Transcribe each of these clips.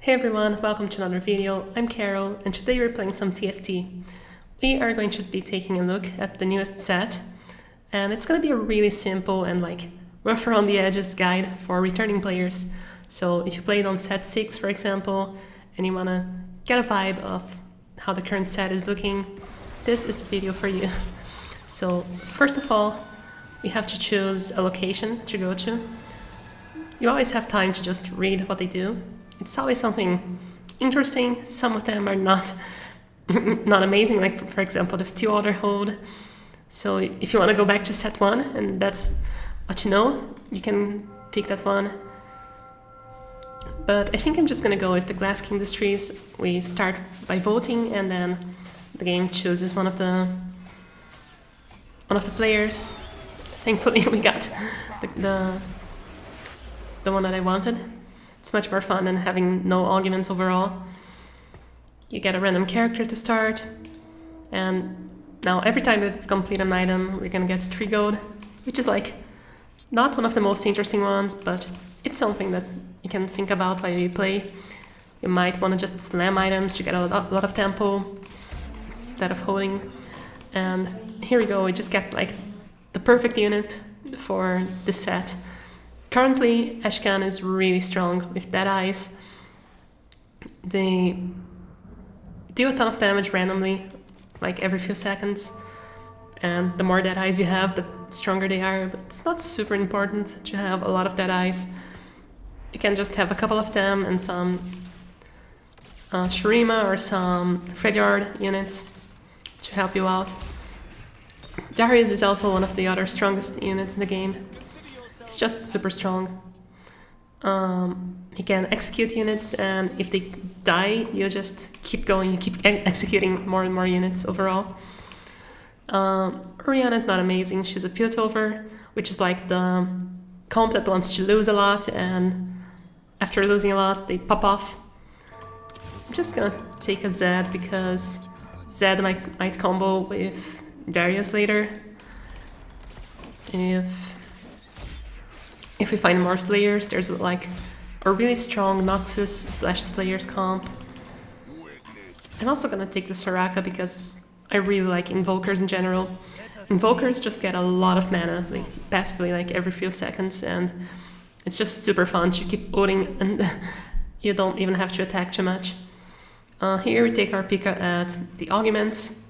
Hey everyone, welcome to another video. I'm Carol and today we're playing some TFT. We are going to be taking a look at the newest set and it's going to be a really simple and rough around the edges guide for returning players. So if you played on set 6 for example and you want to get a vibe of how the current set is looking, this is the video for you. So first of all, we have to choose a location to go to. You always have time to just read what they do. It's always something interesting. Some of them are not amazing, like for example the steel order hold. So if you want to go back to set 1 and that's what you know, you can pick that one. But I think I'm just gonna go with the Glass King Industries. We start by voting and then the game chooses one of the players. Thankfully we got the one that I wanted. It's much more fun than having no augments overall. You get a random character to start, and now every time that we complete an item, we're gonna get 3 gold, which is not one of the most interesting ones, but it's something that you can think about while you play. You might want to just slam items to get a lot of tempo instead of holding. And here we go, we just get the perfect unit for this set. Currently, Ashcan is really strong with Dead Eyes. They deal a ton of damage randomly, every few seconds. And the more Dead Eyes you have, the stronger they are. But it's not super important to have a lot of Dead Eyes. You can just have a couple of them and some Shurima or some Fredyard units to help you out. Darius is also one of the other strongest units in the game. He's just super strong. He can execute units, and if they die, you just keep going, you keep executing more and more units overall. Orianna is not amazing. She's a Piltover, which is the comp that wants to lose a lot, and after losing a lot, they pop off. I'm just gonna take a Zed because Zed might combo with Darius later. If we find more Slayers, there's a really strong Noxus / Slayers comp. I'm also gonna take the Soraka because I really like Invokers in general. Invokers just get a lot of mana, passively, every few seconds, and it's just super fun to keep ulting and you don't even have to attack too much. Here we take our pick at the Augments.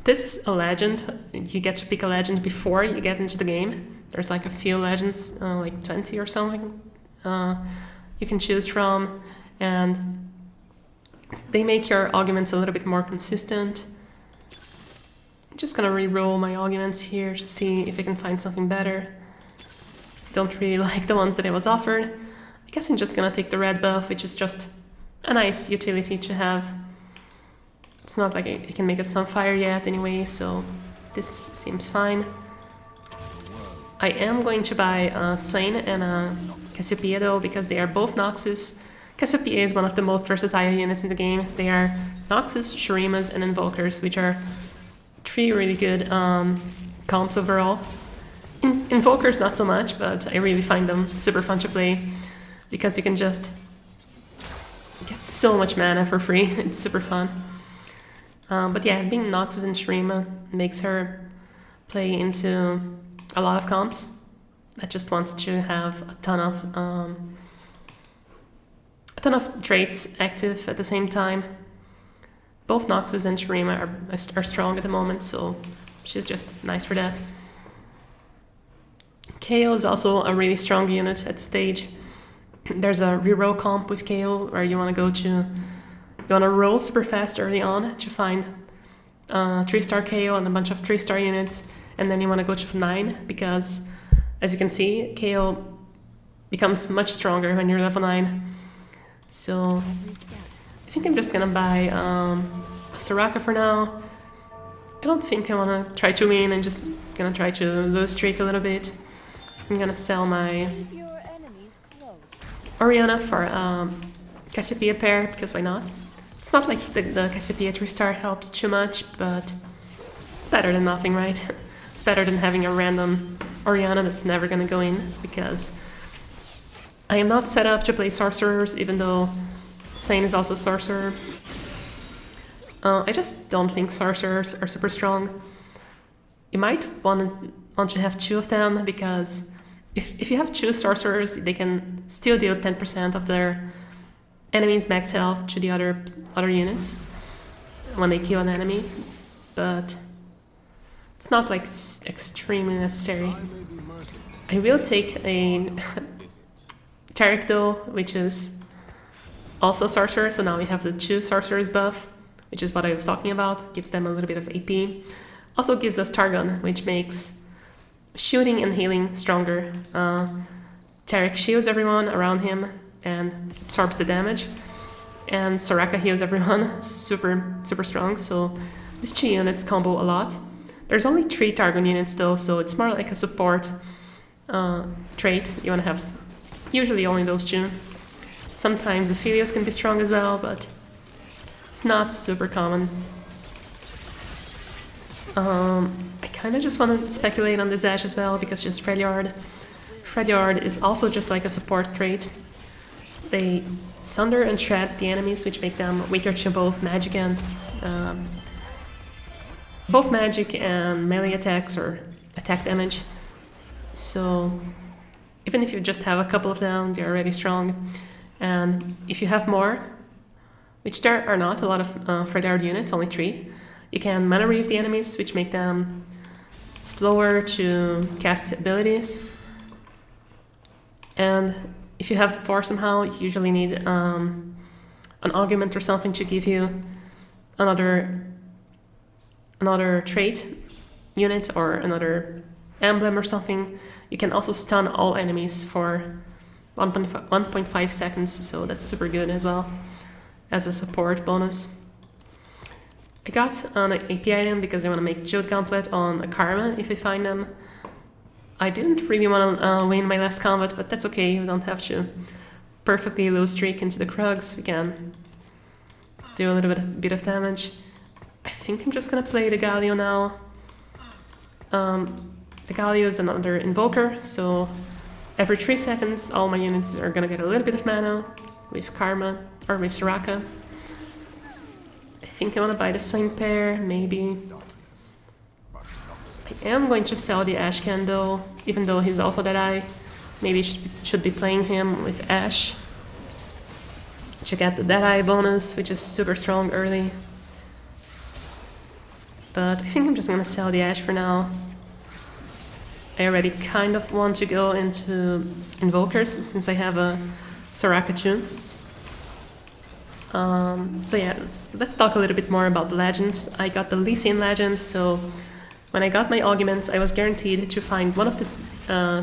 This is a legend. You get to pick a legend before you get into the game. There's a few legends, 20 or something, you can choose from, and they make your augments a little bit more consistent. I'm just gonna re-roll my augments here to see if I can find something better. Don't really like the ones that I was offered. I guess I'm just gonna take the red buff, which is just a nice utility to have. It's not like I can make a Sunfire yet anyway, so this seems fine. I am going to buy a Swain and a Cassiopeia though, because they are both Noxus. Cassiopeia is one of the most versatile units in the game. They are Noxus, Shurimas, and Invokers, which are 3 really good comps overall. Invokers not so much, but I really find them super fun to play because you can just get so much mana for free. It's super fun. But yeah, being Noxus and Shurima makes her play into a lot of comps that just wants to have a ton of traits active at the same time. Both Noxus and Shurima are strong at the moment, so she's just nice for that. Kayle is also a really strong unit at the stage. There's a reroll comp with Kayle where you want to roll super fast early on to find 3-star Kayle and a bunch of 3-star units. And then you want to go to 9 because, as you can see, Kayle becomes much stronger when you're level 9. So I think I'm just gonna buy a Soraka for now. I don't think I want to try to win. I'm just gonna try to lose streak a little bit. I'm gonna sell my Orianna for Cassiopeia pair because why not? It's not like the Cassiopeia 3-star helps too much, but it's better than nothing, right? It's better than having a random Orianna that's never gonna go in, because I am not set up to play sorcerers, even though Swain is also sorcerer. I just don't think sorcerers are super strong. You might want to have 2 of them, because if you have 2 sorcerers, they can still deal 10% of their enemy's max health to the other units when they kill an enemy, but it's not like extremely necessary. I will take a Tarek though, which is also sorcerer, so now we have the 2 sorcerers buff, which is what I was talking about, gives them a little bit of AP. Also gives us Targon, which makes shooting and healing stronger. Tarek shields everyone around him and absorbs the damage, and Soraka heals everyone, super strong, so these 2 units combo a lot. There's only 3 Targon units though, so it's more like a support trait. You want to have usually only those 2. Sometimes Aphelios can be strong as well, but it's not super common. I kind of just want to speculate on this Ash as well, because just Freljord. Freljord is also just like a support trait. They sunder and shred the enemies, which make them weaker to both magic and melee attacks or attack damage. So even if you just have a couple of them, they're already strong. And if you have more, which there are not a lot of Freljord units, only 3, you can mana reave the enemies, which make them slower to cast abilities. And if you have 4 somehow, you usually need an augment or something to give you another trait unit or another emblem or something. You can also stun all enemies for 1.5 seconds, so that's super good as well as a support bonus. I got an AP item because I want to make Jode Gauntlet on a Karma if I find them. I didn't really want to win my last combat, but that's okay, we don't have to perfectly low streak into the Krugs. We can do a little bit of damage. I think I'm just gonna play the Galio now. The Galio is another Invoker, so every 3 seconds all my units are gonna get a little bit of mana with Karma or with Soraka. I think I want to buy the Swing Pair, maybe. I am going to sell the Ashcan though, even though he's also Deadeye. Maybe should be playing him with Ash to get the Deadeye bonus, which is super strong early. But I think I'm just gonna sell the Ash for now. I already kind of want to go into Invokers since I have a Soraka too. So yeah, let's talk a little bit more about the legends. I got the Lee Sin legend, so when I got my Augments, I was guaranteed to find one of the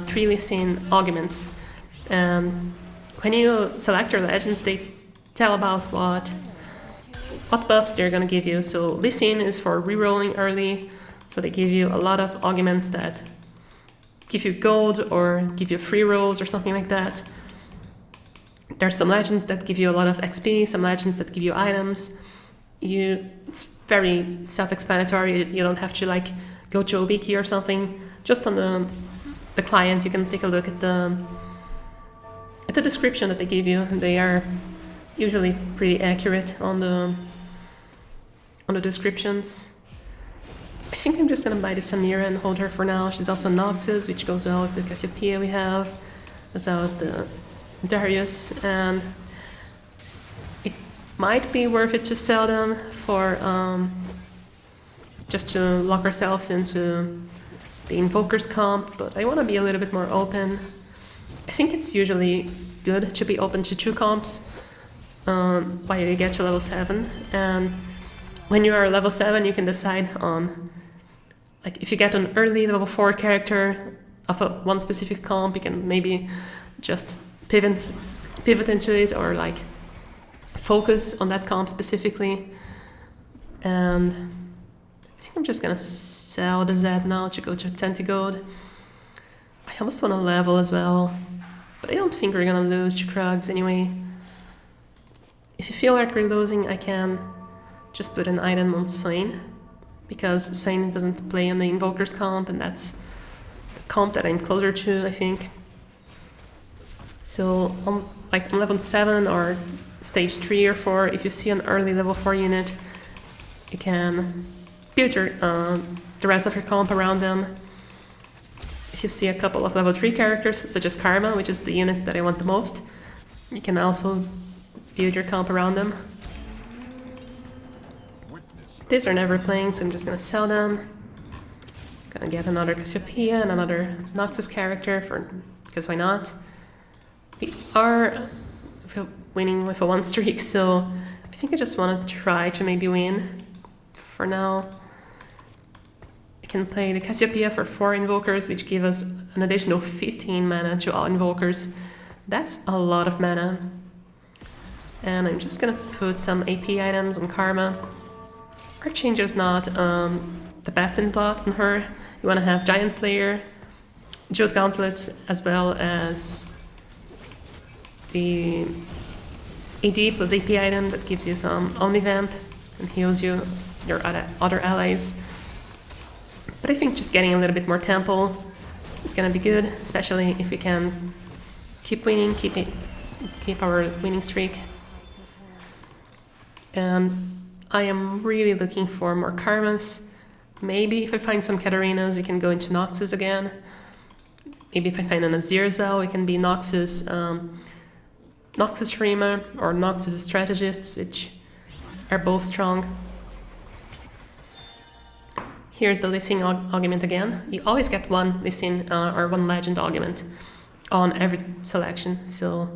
3 Lee Sin Augments. And when you select your legends, they tell about what buffs they're gonna give you. So Lee Sin is for rerolling early, so they give you a lot of Augments that give you gold or give you free rolls or something like that. There's some legends that give you a lot of XP, some legends that give you items. It's very self-explanatory. You don't have to like go to Obiki or something. Just on the client, you can take a look at the description that they give you. They are usually pretty accurate on the descriptions. I think I'm just gonna buy the Samira and hold her for now. She's also Noxus, which goes well with the Cassiopeia we have, as well as the Darius, and it might be worth it to sell them for just to lock ourselves into the Invokers comp, but I want to be a little bit more open. I think it's usually good to be open to 2 comps while you get to level 7, and when you are level 7 you can decide on, like, if you get an early level 4 character of one specific comp, you can maybe just pivot into it, or like focus on that comp specifically. And I think I'm just gonna sell the Z now to go to 20 gold. I almost want to level as well, but I don't think we're gonna lose to Krugs anyway. If you feel like we're losing, I can just put an item on Swain, because Swain doesn't play on the Invokers comp, and that's the comp that I'm closer to, I think. So on level 7 or stage 3 or 4, if you see an early level 4 unit, you can build your, the rest of your comp around them. If you see a couple of level 3 characters, such as Karma, which is the unit that I want the most, you can also build your comp around them. These are never playing, so I'm just gonna sell them. Gonna get another Cassiopeia and another Noxus character, because why not? We are winning with a 1 streak, so I think I just want to try to maybe win for now. I can play the Cassiopeia for 4 invokers, which give us an additional 15 mana to all invokers. That's a lot of mana. And I'm just gonna put some AP items on Karma. Archangel's not the best in slot on her. You want to have Giant Slayer, Jeweled Gauntlets, as well as the AD plus AP item that gives you some Omnivamp and heals you your other allies. But I think just getting a little bit more tempo is gonna be good, especially if we can keep winning, keep our winning streak. And I am really looking for more Karmas. Maybe if I find some Katarinas, we can go into Noxus again. Maybe if I find an Azir as well, we can be Noxus Streamer or Noxus Strategists, which are both strong. Here's the Lee Sin Augment again. You always get one Lee Sin or one Legend Augment on every selection. So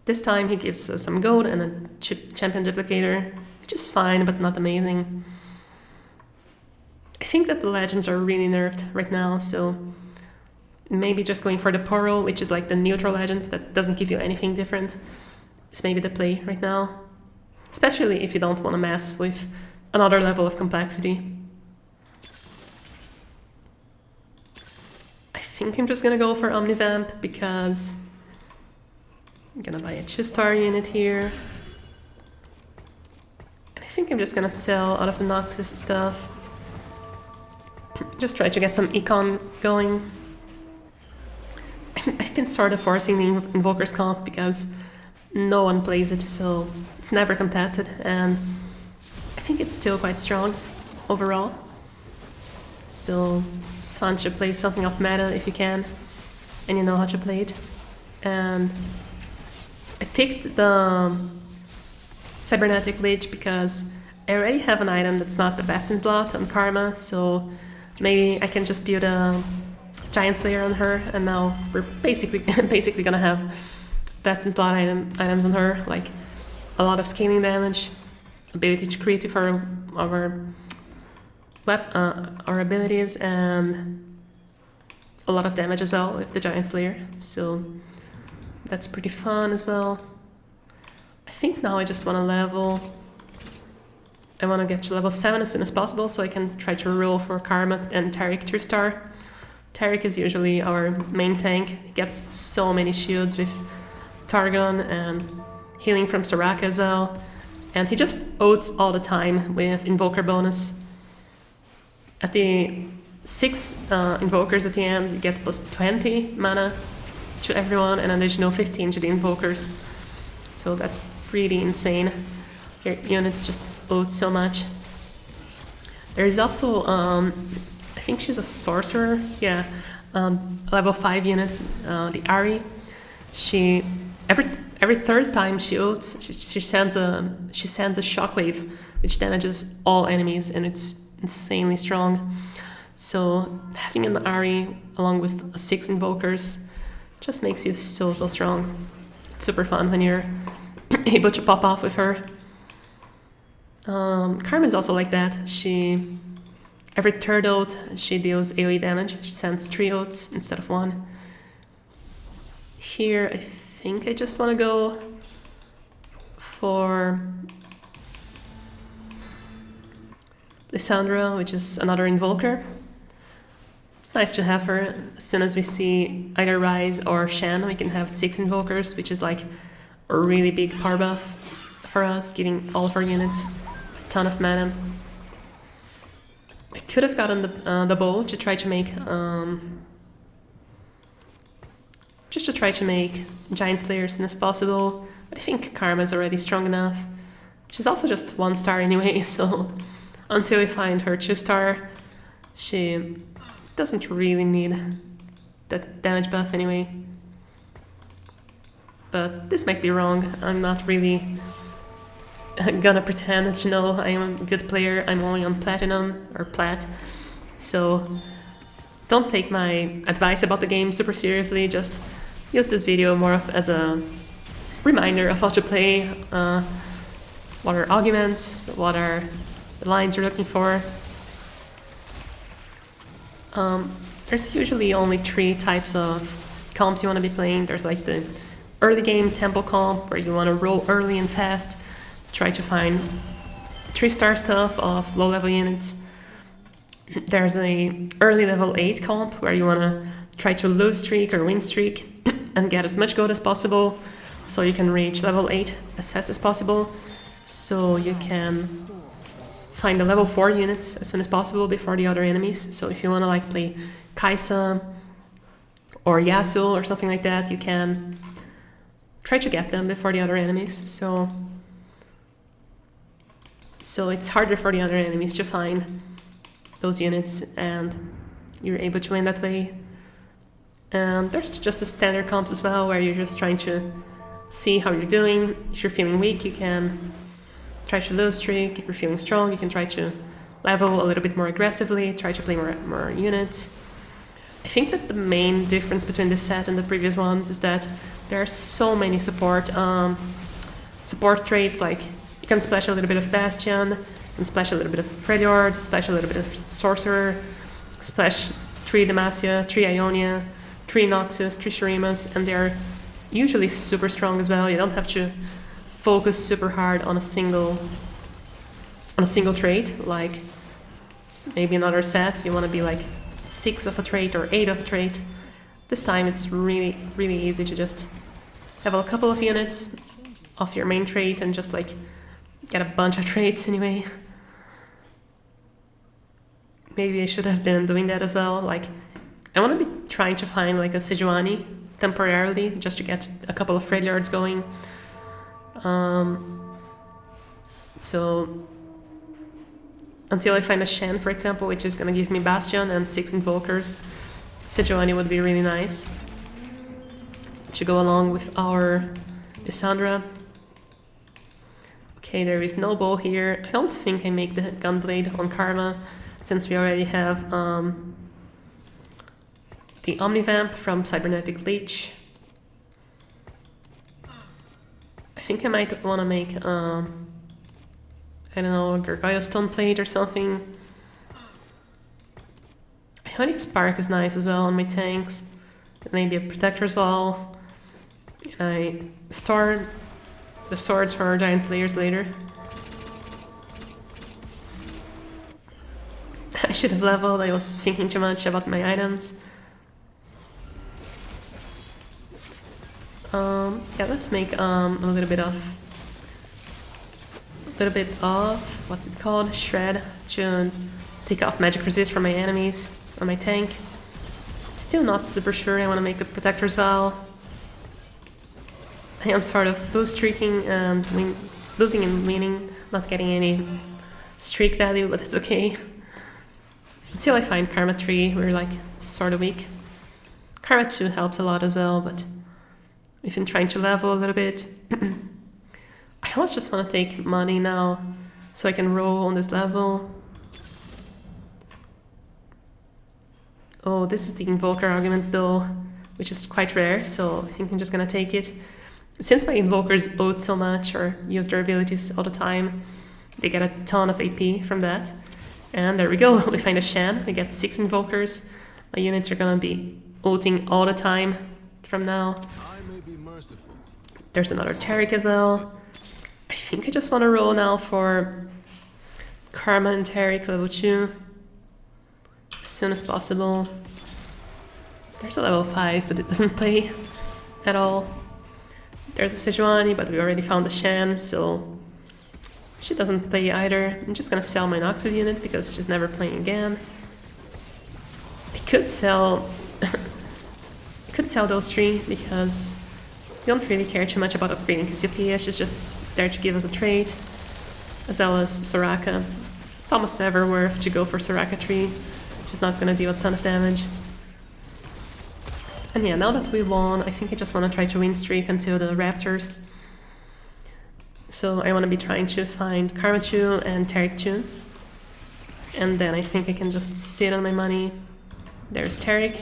this time he gives us some gold and a Champion Duplicator, which is fine, but not amazing. I think that the legends are really nerfed right now, so maybe just going for the Pearl, which is like the neutral legend that doesn't give you anything different, is maybe the play right now. Especially if you don't want to mess with another level of complexity. I think I'm just gonna go for Omnivamp because I'm gonna buy a 2-star unit here. And I think I'm just gonna sell out of the Noxus stuff. Just try to get some econ going. I've been sort of forcing the Invokers comp because no one plays it, so it's never contested, and I think it's still quite strong overall. So it's fun to play something off meta if you can, and you know how to play it. And I picked the Cybernetic Lich because I already have an item that's not the best in slot on Karma, so maybe I can just build a Giant Slayer on her, and now we're basically gonna have best in slot items on her, like a lot of scaling damage, ability to create for our abilities, and a lot of damage as well with the Giant Slayer. So that's pretty fun as well. I think now I just want to level. I want to get to level 7 as soon as possible so I can try to roll for Karma and Taric 3-star. Taric is usually our main tank. He gets so many shields with Targon and healing from Soraka as well. And he just ults all the time with Invoker bonus. At the 6 Invokers at the end, you get plus 20 mana to everyone and an additional 15 to the Invokers. So that's pretty insane. Your units just ult so much. There is also, I think she's a sorcerer, yeah, level 5 unit, the Ari. She every third time she ults, she sends a shockwave, which damages all enemies, and it's insanely strong. So having an Ari along with 6 invokers just makes you so strong. It's super fun when you're able to pop off with her. Karma is also like that. Every third ult, she deals AoE damage. She sends 3 ults instead of 1. Here, I think I just want to go for Lissandra, which is another Invoker. It's nice to have her. As soon as we see either Rise or Shen, we can have 6 Invokers, which is like a really big power buff for us, giving all of our units a ton of mana. I could have gotten the bow to try to make just to try to make Giant Slayer as soon as possible. But I think Karma is already strong enough. She's also just 1 star anyway, so until we find her 2 star, she doesn't really need that damage buff anyway. But this might be wrong. I'm not really gonna pretend that you know I am a good player. I'm only on Platinum or Plat, so don't take my advice about the game super seriously. Just use this video more of as a reminder of how to play, what are augments, what are the lines you're looking for. There's usually only 3 types of comps you want to be playing. There's like the early game tempo comp, where you want to roll early and fast, try to find 3-star stuff of low level units. There's a early level 8 comp, where you want to try to lose streak or win streak and get as much gold as possible, so you can reach level 8 as fast as possible, so you can find the level 4 units as soon as possible before the other enemies. So if you want to like play Kaisa or Yasuo or something like that, you can try to get them before the other enemies. So it's harder for the other enemies to find those units, and you're able to win that way. And there's just the standard comps as well, where you're just trying to see how you're doing. If you're feeling weak, you can try to lose streak. If you're feeling strong, you can try to level a little bit more aggressively, try to play more units. I think that the main difference between this set and the previous ones is that there are so many support traits. Like you can splash a little bit of Bastion, you can splash a little bit of Freljord, splash a little bit of Sorcerer, splash 3 Demacia, 3 Ionia, 3 Noxus, 3 Shurimas, and they're usually super strong as well. You don't have to focus super hard on a single trait, like maybe in other sets you want to be like 6 of a trait or 8 of a trait. This time it's really easy to just have a couple of units of your main trait and just like get a bunch of traits anyway. Maybe I should have been doing that as well. Like I want to be trying to find like a Sejuani temporarily, just to get a couple of Freljords going. So until I find a Shen, for example, which is gonna give me Bastion and 6 Invokers, Sejuani would be really nice to go along with our Lissandra. Okay, there is no bow here. I don't think I make the Gunblade on Karma, since we already have the Omnivamp from Cybernetic Leech. I think I might want to make, I don't know, a Gargoyle Stone Plate or something. Ionic Spark is nice as well on my tanks. Maybe a Protector's Wall. And I store the swords for our Giant Slayers later. I should have leveled, I was thinking too much about my items. Yeah, let's make a little bit of what's it called? Shred, to take off magic resist from my enemies on my tank. Still not super sure I want to make a Protector's Vow. I am sort of losing and winning, not getting any streak value, but it's okay. Until I find Karma 3, we're like sort of weak. Karma 2 helps a lot as well, but we've been trying to level a little bit. I almost just want to take money now, so I can roll on this level. Oh, this is the Invoker argument though, which is quite rare, so I think I'm just gonna take it. Since my Invokers ult so much, or use their abilities all the time, they get a ton of AP from that. And there we go, we find a Shen, we get 6 Invokers. My units are gonna be ulting all the time from now. There's another Taric as well. I think I just want to roll now for Karma and Taric level 2 as soon as possible. There's a level 5, but it doesn't play at all. There's a Sejuani, but we already found the Shen, so she doesn't play either. I'm just gonna sell my Noxus unit because she's never playing again. I could sell could sell those 3 because we don't really care too much about upgrading Cassiopeia. She's just there to give us a trait, as well as Soraka. It's almost never worth to go for Soraka 3. She's not gonna deal a ton of damage. And yeah, now that we won, I think I just want to try to win streak until the Raptors. So I want to be trying to find Karma Chu and Taric Chu. And then I think I can just sit on my money. There's Taric.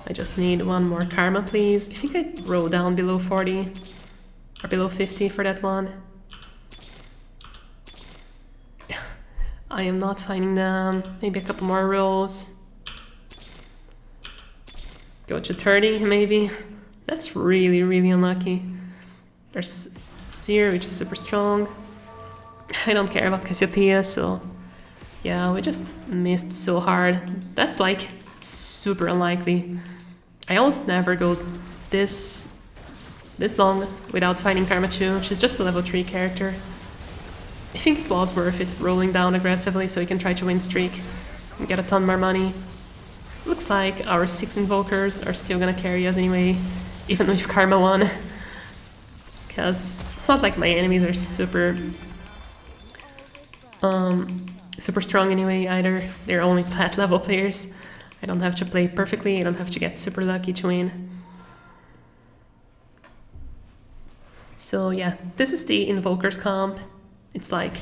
I just need 1 more Karma, please. I think I roll down below 40 or below 50 for that one. I am not finding them. Maybe a couple more rolls. Go to 30, maybe. That's really, really unlucky. There's 0, which is super strong. I don't care about Cassiopeia, so yeah, we just missed so hard. That's like super unlikely. I almost never go this long without finding Karma Chu. She's just a level 3 character. I think it was worth it rolling down aggressively so we can try to win streak and get a ton more money. Looks like our 6 invokers are still gonna carry us anyway, even with Karma 1. Because it's not like my enemies are super strong anyway either. They're only plat level players. I don't have to play perfectly, I don't have to get super lucky to win. So yeah, this is the invokers comp. It's like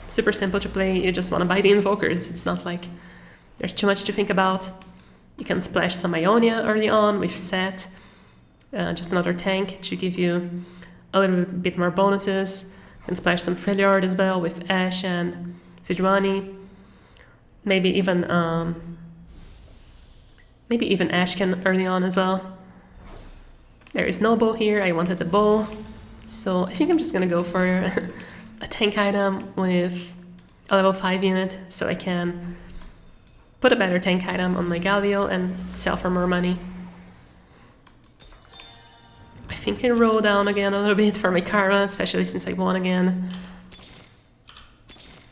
super simple to play, you just want to buy the invokers. It's not like there's too much to think about. You can splash some Ionia early on with Set, just another tank to give you a little bit more bonuses. You can splash some Freljord as well with Ashe and Sejuani. Maybe even Ashken early on as well. There is no bow here, I wanted the bow. So I think I'm just gonna go for a tank item with a level 5 unit so I can put a better tank item on my Galio and sell for more money. I think I roll down again a little bit for my Karma, especially since I won again.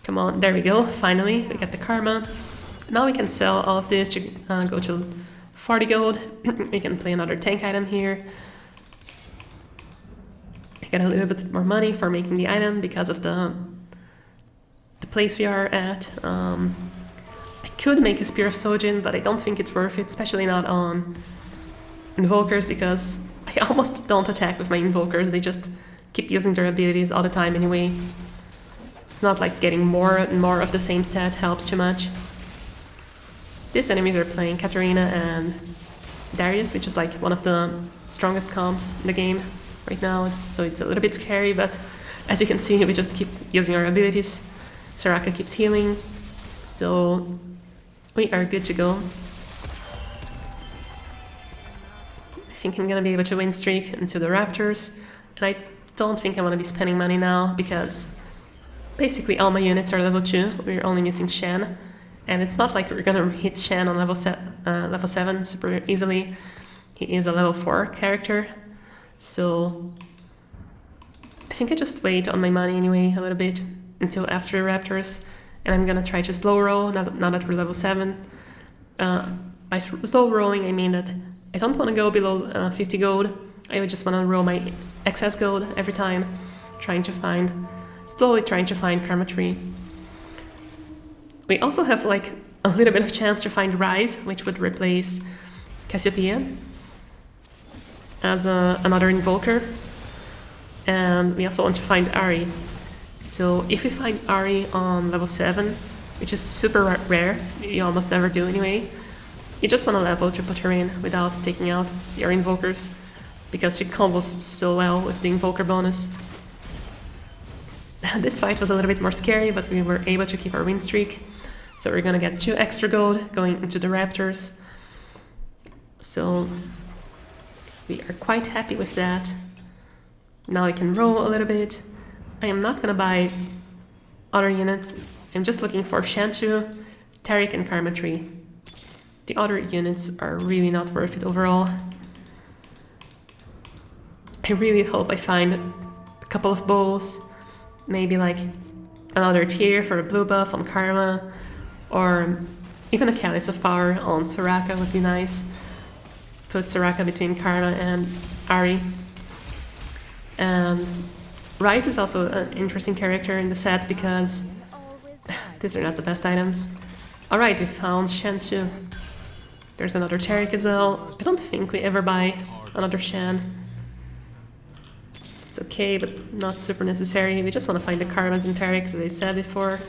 Come on, there we go, finally, we get the Karma. Now we can sell all of this to go to 40 gold. We can play another tank item here. I get a little bit more money for making the item because of the place we are at. I could make a Spear of Sojin, but I don't think it's worth it, especially not on Invokers, because I almost don't attack with my Invokers, they just keep using their abilities all the time anyway. It's not like getting more and more of the same stat helps too much. These enemies are playing Katarina and Darius, which is like one of the strongest comps in the game right now, so it's a little bit scary, but as you can see, we just keep using our abilities. Soraka keeps healing, so we are good to go. I think I'm gonna be able to win streak into the Raptors, and I don't think I want to be spending money now because basically all my units are level 2, we're only missing Shen, and it's not like we're gonna hit Shen on level 7 super easily. He is a level 4 character, so I think I just wait on my money anyway a little bit until after the Raptors, and I'm gonna try to slow roll now that we're level 7. By slow rolling I mean that I don't want to go below 50 gold. I would just want to roll my excess gold every time, slowly trying to find Karma Tree. We also have like a little bit of chance to find Rise, which would replace Cassiopeia as another Invoker. And we also want to find Ahri. So if we find Ahri on level 7, which is super rare, you almost never do anyway, you just want to level to put her in without taking out your Invokers, because she combos so well with the Invoker bonus. This fight was a little bit more scary, but we were able to keep our win streak. So we're gonna get 2 extra gold going into the Raptors. So we are quite happy with that. Now I can roll a little bit. I am not gonna buy other units. I'm just looking for Shanchu, Taric and Karma Tree. The other units are really not worth it overall. I really hope I find a couple of bows, maybe like another tier for a blue buff on Karma, or even a Chalice of Power on Soraka would be nice. put Soraka between Karma and Ari. And Rise is also an interesting character in the set because these are not the best items. Alright, we found Shen too. There's another Taric as well. I don't think we ever buy another Shen. It's okay, but not super necessary. We just want to find the Karmas and Tarics, as I said before.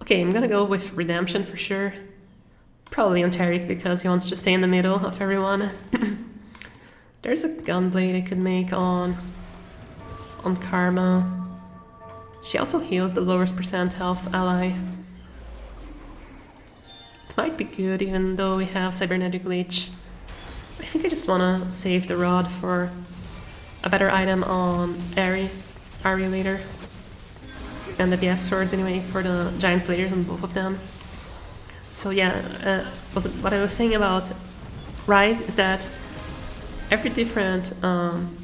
Okay, I'm gonna go with Redemption for sure. Probably on Taric because he wants to stay in the middle of everyone. There's a Gunblade I could make on Karma. She also heals the lowest percent health ally. It might be good even though we have Cybernetic Leech. I think I just wanna save the rod for a better item on Ari later. And the BF swords anyway for the Giant Slayers on both of them. So yeah, what I was saying about Rise is that every different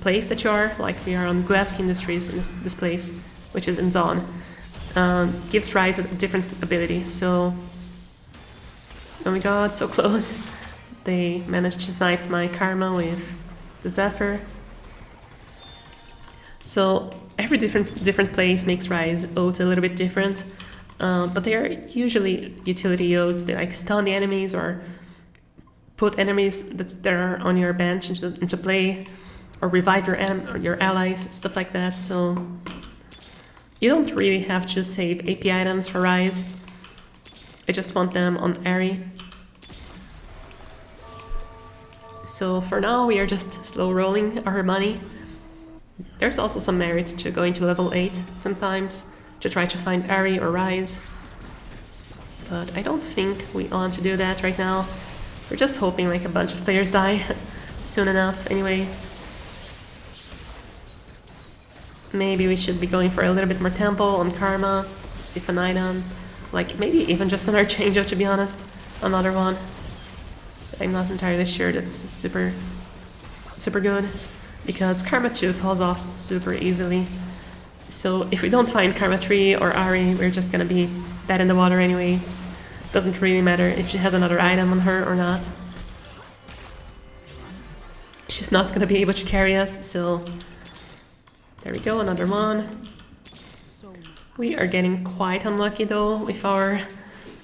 place that you are, like we are on Glass Industries in this place, which is in Zon, gives Rise a different ability. So, oh my god, so close. They managed to snipe my Karma with the Zephyr. So every different place makes Rise ult a little bit different, but they are usually utility ults. They like stun the enemies or put enemies that are on your bench into play, or revive your allies, stuff like that. So you don't really have to save AP items for Rise. I just want them on Ari. So for now we are just slow rolling our money. There's also some merit to going to level 8 sometimes to try to find Ari or Rise. But I don't think we want to do that right now. We're just hoping like a bunch of players die soon enough anyway. Maybe we should be going for a little bit more tempo on Karma, if an item. Like maybe even just another change-up, to be honest. Another one. I'm not entirely sure that's super good. Because Karma 2 falls off super easily. So if we don't find Karma 3 or Ari, we're just gonna be dead in the water anyway. Doesn't really matter if she has another item on her or not. She's not gonna be able to carry us, so... There we go, another one. We are getting quite unlucky though with our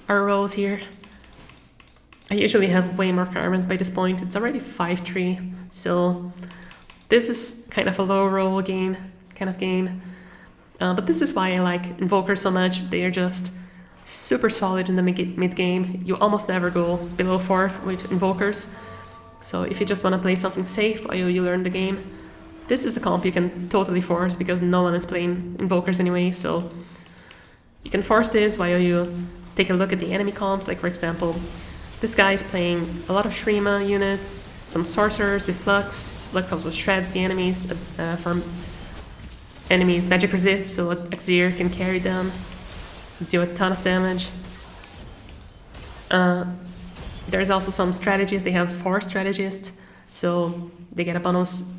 rolls here. I usually have way more Karmas by this point. It's already 5-3, so... This is kind of a low roll game, but this is why I like Invokers so much. They are just super solid in the mid game. You almost never go below 4th with Invokers. So if you just want to play something safe while you learn the game, this is a comp you can totally force because no one is playing Invokers anyway. So you can force this while you take a look at the enemy comps. Like for example, this guy is playing a lot of Shrima units, some sorcerers with Flux. Flux also shreds the enemies from enemies magic resist, so Exir can carry them, do a ton of damage. There's also some strategies. They have 4 strategists, so they get a bonus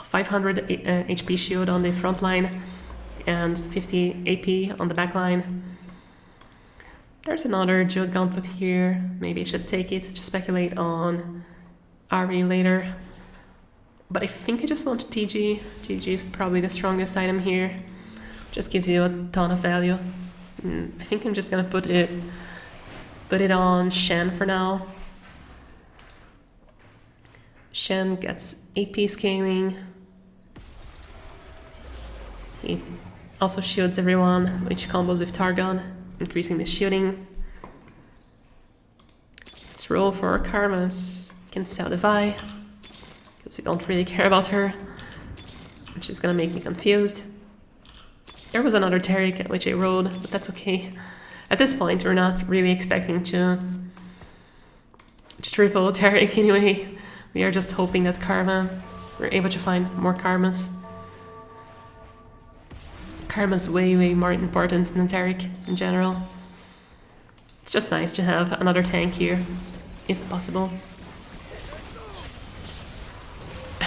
500 HP shield on the front line and 50 AP on the back line. There's another Jeweled Gauntlet here. Maybe I should take it to speculate on Ari later. But I think I just want TG. TG is probably the strongest item here. Just gives you a ton of value. I think I'm just gonna put it on Shen for now. Shen gets AP scaling. He also shields everyone, which combos with Targon, increasing the shielding. Let's roll for Karmas. Can sell the Vi, because we don't really care about her. She's gonna make me confused. There was another Taric which I rolled, but that's okay. At this point, we're not really expecting to triple Taric anyway. We are just hoping that we're able to find more Karmas. Karma's way more important than Taric in general. It's just nice to have another tank here, if possible.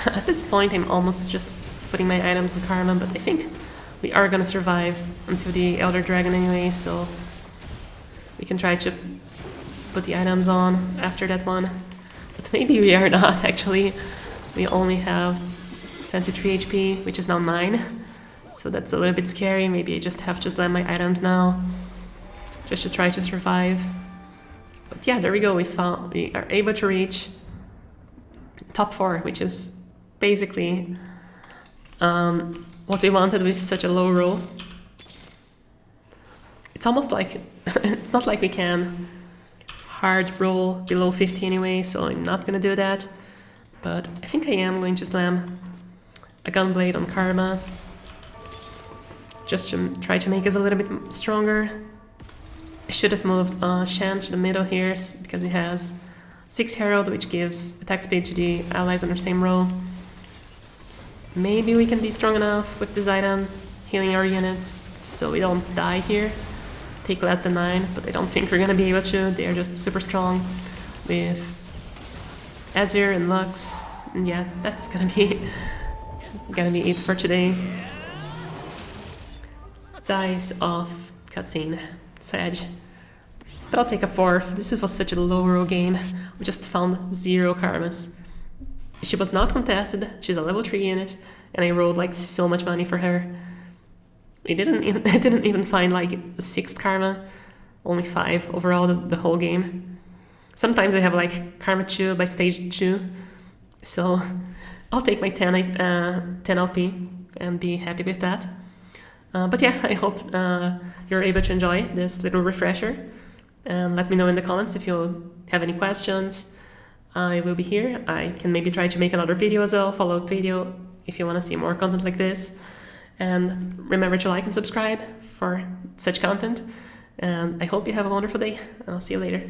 At this point, I'm almost just putting my items on Karma, but I think we are gonna survive until the Elder Dragon anyway, so we can try to put the items on after that one. But maybe we are not, actually. We only have 23 HP, which is now 9. So that's a little bit scary. Maybe I just have to slam my items now, just to try to survive. But yeah, there we go. We are able to reach top 4, which is basically what we wanted with such a low roll. It's almost like, it's not like we can hard roll below 50 anyway, so I'm not gonna do that. But I think I am going to slam a Gunblade on Karma, just to try to make us a little bit stronger. I should have moved Shan to the middle here, because he has 6 Herald, which gives attack speed to the allies on the same row. Maybe we can be strong enough with this item, healing our units, so we don't die here. Take less than 9, but I don't think we're gonna be able to. They are just super strong with Azir and Lux. And yeah, that's gonna be it for today. Dice off cutscene. Sad. But I'll take a 4th. This was such a low row game. We just found 0 karmas. She was not contested. She's a level 3 unit, and I rolled like so much money for her. I didn't even find like a 6th karma. Only 5 overall the whole game. Sometimes I have like karma 2 by stage 2. So I'll take my 10 LP and be happy with that. But yeah, I hope you're able to enjoy this little refresher. And let me know in the comments if you have any questions. I will be here. I can maybe try to make another video as well, follow-up video, if you want to see more content like this. And remember to like and subscribe for such content. And I hope you have a wonderful day, and I'll see you later.